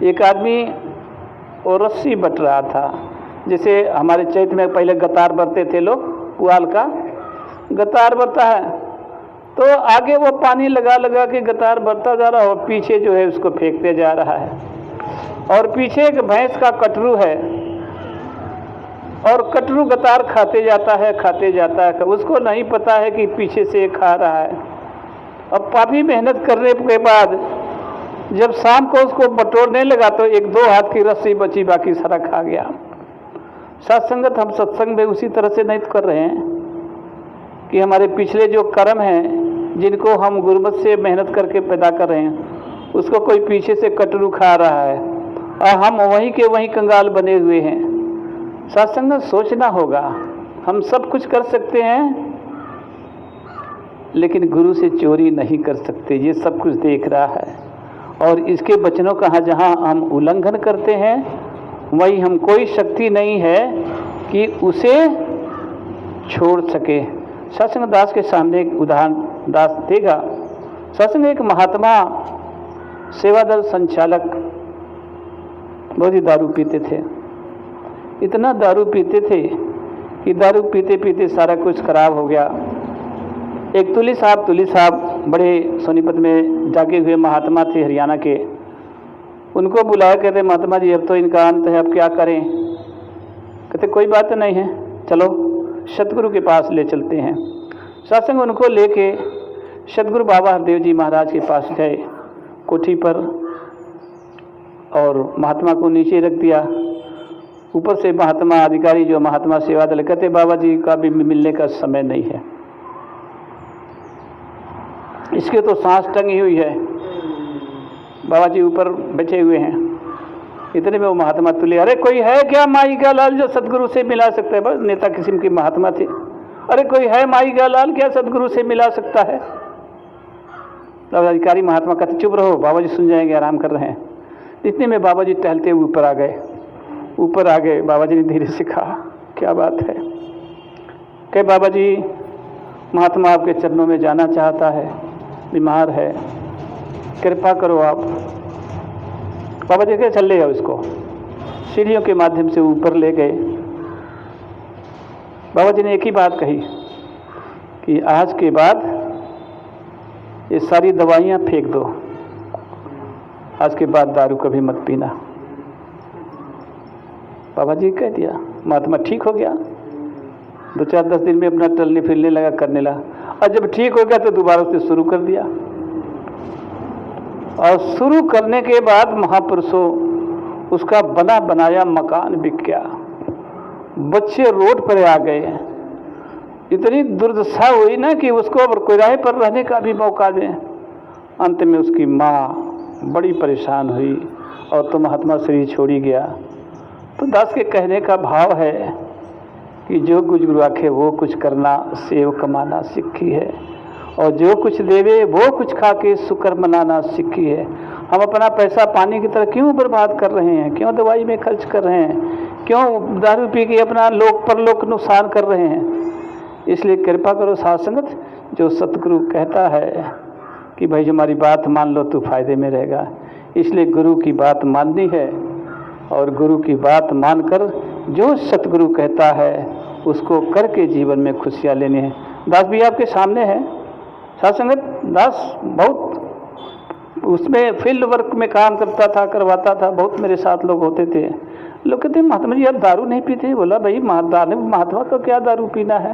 एक आदमी वो रस्सी बट रहा था, जैसे हमारे चैत में पहले गतार बरते थे लोग, पुआल का गतार बरता है, तो आगे वो पानी लगा लगा के गतार बढ़ता जा रहा है और पीछे जो है उसको फेंकते जा रहा है। और पीछे एक भैंस का कटरू है और कटरू गतार खाते जाता है, उसको नहीं पता है कि पीछे से खा रहा है। अब काफ़ी मेहनत करने के बाद जब शाम को उसको बटोरने लगा तो एक दो हाथ की रस्सी बची, बाकी सारा खा गया। साथ संगत हम सत्संग में उसी तरह से नहीं कर रहे हैं कि हमारे पिछले जो कर्म हैं, जिनको हम गुरुमत से मेहनत करके पैदा कर रहे हैं, उसको कोई पीछे से कटरू खा रहा है और हम वहीं के वहीं कंगाल बने हुए हैं। सत्संग सोचना होगा, हम सब कुछ कर सकते हैं लेकिन गुरु से चोरी नहीं कर सकते। ये सब कुछ देख रहा है और इसके वचनों का जहाँ हम उल्लंघन करते हैं वहीं हम कोई शक्ति नहीं है कि उसे छोड़ सके। सत्संग दास के सामने एक उदाहरण दास देगा। सत्संग एक महात्मा सेवा दल संचालक बहुत ही दारू पीते थे, इतना दारू पीते थे कि दारू पीते पीते सारा कुछ खराब हो गया। एक तुली साहब बड़े सोनीपत में जागे हुए महात्मा थे हरियाणा के, उनको बुलाया, कहते महात्मा जी अब तो इनका अंत है, अब क्या करें? कहते कोई बात नहीं है, चलो सतगुरु के पास ले चलते हैं। सत्संग उनको लेके सतगुरु बाबा हरदेव जी महाराज के पास गए कोठी पर और महात्मा को नीचे रख दिया। ऊपर से महात्मा अधिकारी जो महात्मा सेवा दल कहते बाबा जी का भी मिलने का समय नहीं है, इसके तो सांस टंगी हुई है, बाबा जी ऊपर बैठे हुए हैं। इतने में वो महात्मा तुले, अरे कोई है क्या माई का लाल जो सतगुरु से मिला सकता है? बस नेता किस्म के महात्मा थे। अरे कोई है माई का लाल क्या सतगुरु से मिला सकता है? अधिकारी महात्मा कहते चुप रहो, बाबा जी सुन जाएंगे, आराम कर रहे हैं। इतने में बाबा जी टहलते हुए ऊपर आ गए। बाबा जी ने धीरे से कहा क्या बात है? कहे बाबा जी महात्मा आपके चरणों में जाना चाहता है, बीमार है, कृपा करो आप। बाबा जी के चल ले जाओ इसको। सीढ़ियों के माध्यम से ऊपर ले गए। बाबा जी ने एक ही बात कही कि आज के बाद ये सारी दवाइयाँ फेंक दो, आज के बाद दारू कभी मत पीना। बाबा जी कह दिया, महात्मा ठीक हो गया। 2-4-10 दिन में अपना टलने फिरने लगा, करने लगा, और जब ठीक हो गया तो दोबारा उसने शुरू कर दिया। और शुरू करने के बाद महापुरुषों उसका बना बनाया मकान बिक गया, बच्चे रोड पर आ गए। इतनी दुर्दशा हुई ना कि उसको अब किराए पर रहने का भी मौका दें। अंत में उसकी माँ बड़ी परेशान हुई और तो महात्मा शरीर छोड़ी गया। तो दास के कहने का भाव है कि जो कुछ गुरु आखे वो कुछ करना, सेव कमाना सीखी है, और जो कुछ देवे वो कुछ खा के शुक्र मनाना सीखी है। हम अपना पैसा पानी की तरह क्यों बर्बाद कर रहे हैं? क्यों दवाई में खर्च कर रहे हैं? क्यों दारू पी के अपना लोक परलोक नुकसान कर रहे हैं? इसलिए कृपा करो साध संगत, जो सतगुरु कहता है कि भाई जो हमारी बात मान लो तो फायदे में रहेगा, इसलिए गुरु की बात माननी है और गुरु की बात मानकर जो सतगुरु कहता है उसको करके जीवन में खुशियाँ लेनी है। दास भी आपके सामने है। साध संगत दास बहुत उसमें फील्ड वर्क में काम करता था, करवाता था, बहुत मेरे साथ लोग होते थे। लोग कहते महात्मा जी आप दारू नहीं पीते? बोला भाई महात्मा को क्या दारू पीना है?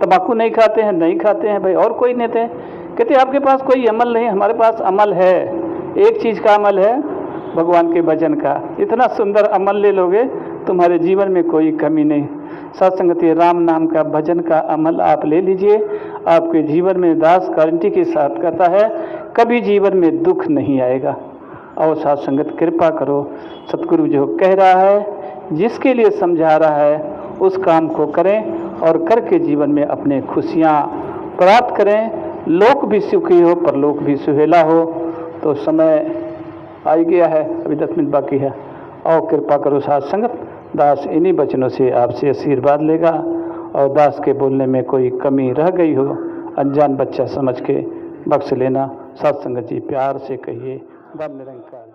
तंबाकू नहीं खाते हैं? नहीं खाते हैं भाई। और कोई नहीं थे? कहते आपके पास कोई अमल नहीं? हमारे पास अमल है, एक चीज़ का अमल है, भगवान के भजन का। इतना सुंदर अमल ले लोगे तुम्हारे जीवन में कोई कमी नहीं। सत्संगति राम नाम का भजन का अमल आप ले लीजिए, आपके जीवन में दास गारंटी के साथ कहता है कभी जीवन में दुख नहीं आएगा। और साथ संगत कृपा करो, सतगुरु जो कह रहा है, जिसके लिए समझा रहा है, उस काम को करें और करके जीवन में अपने खुशियाँ प्राप्त करें। लोक भी सुखी हो, परलोक भी सुहेला हो। तो समय आ गया है, अभी 10 मिनट बाकी है। और कृपा करो साथ संगत, दास इन्हीं वचनों से आपसे आशीर्वाद लेगा। और दास के बोलने में कोई कमी रह गई हो, अनजान बच्चा समझ के बख्श लेना। साथ संगत जी प्यार से कहिए, बल निरंकार।